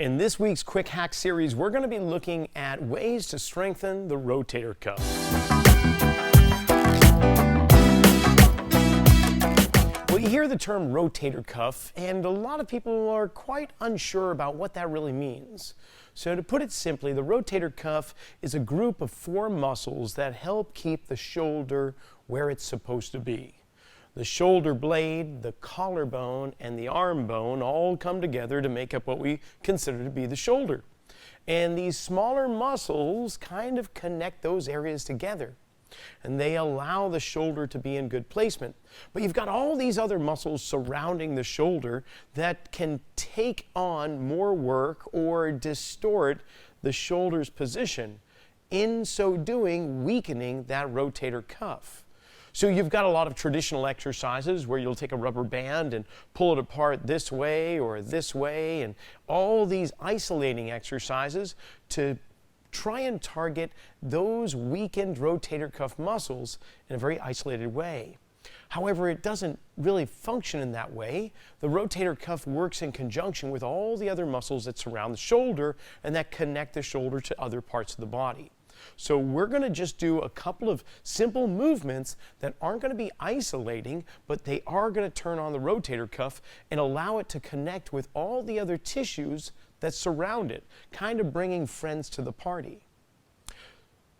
In this week's Quick Hack series, we're going to be looking at ways to strengthen the rotator cuff. Well, you hear the term rotator cuff, and a lot of people are quite unsure about what that really means. So to put it simply, the rotator cuff is a group of 4 muscles that help keep the shoulder where it's supposed to be. The shoulder blade, the collarbone, and the arm bone all come together to make up what we consider to be the shoulder. And these smaller muscles kind of connect those areas together, and they allow the shoulder to be in good placement. But you've got all these other muscles surrounding the shoulder that can take on more work or distort the shoulder's position, in so doing weakening that rotator cuff. So you've got a lot of traditional exercises where you'll take a rubber band and pull it apart this way or this way, and all these isolating exercises to try and target those weakened rotator cuff muscles in a very isolated way. However, it doesn't really function in that way. The rotator cuff works in conjunction with all the other muscles that surround the shoulder and that connect the shoulder to other parts of the body. So we're going to just do a couple of simple movements that aren't going to be isolating, but they are going to turn on the rotator cuff and allow it to connect with all the other tissues that surround it, kind of bringing friends to the party.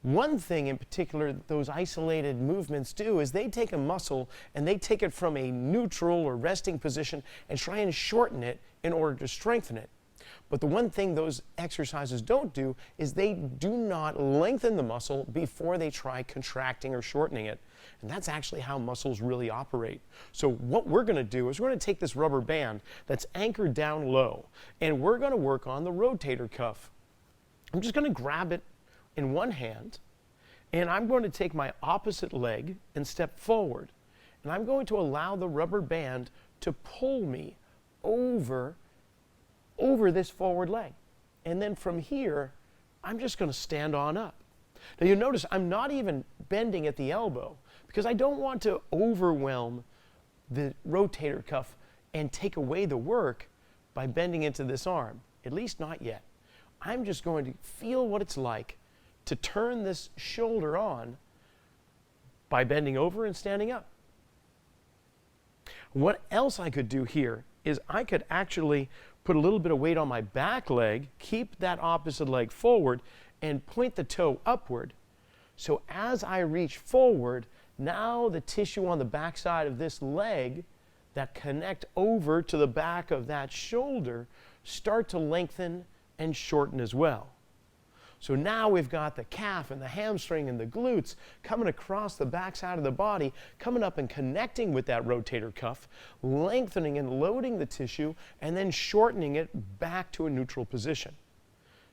One thing in particular those isolated movements do is they take a muscle and they take it from a neutral or resting position and try and shorten it in order to strengthen it. But the one thing those exercises don't do is they do not lengthen the muscle before they try contracting or shortening it. And that's actually how muscles really operate. So what we're going to do is we're going to take this rubber band that's anchored down low, and we're going to work on the rotator cuff. I'm just going to grab it in one hand, and I'm going to take my opposite leg and step forward. And I'm going to allow the rubber band to pull me over this forward leg. And then from here, I'm just going to stand on up. Now you'll notice I'm not even bending at the elbow because I don't want to overwhelm the rotator cuff and take away the work by bending into this arm, at least not yet. I'm just going to feel what it's like to turn this shoulder on by bending over and standing up. What else I could do here is I could actually put a little bit of weight on my back leg, keep that opposite leg forward, and point the toe upward. So as I reach forward, now the tissue on the back side of this leg that connect over to the back of that shoulder start to lengthen and shorten as well. So now we've got the calf and the hamstring and the glutes coming across the backside of the body, coming up and connecting with that rotator cuff, lengthening and loading the tissue, and then shortening it back to a neutral position.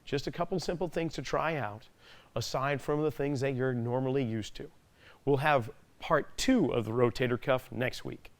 Just a couple simple things to try out, aside from the things that you're normally used to. We'll have part 2 of the rotator cuff next week.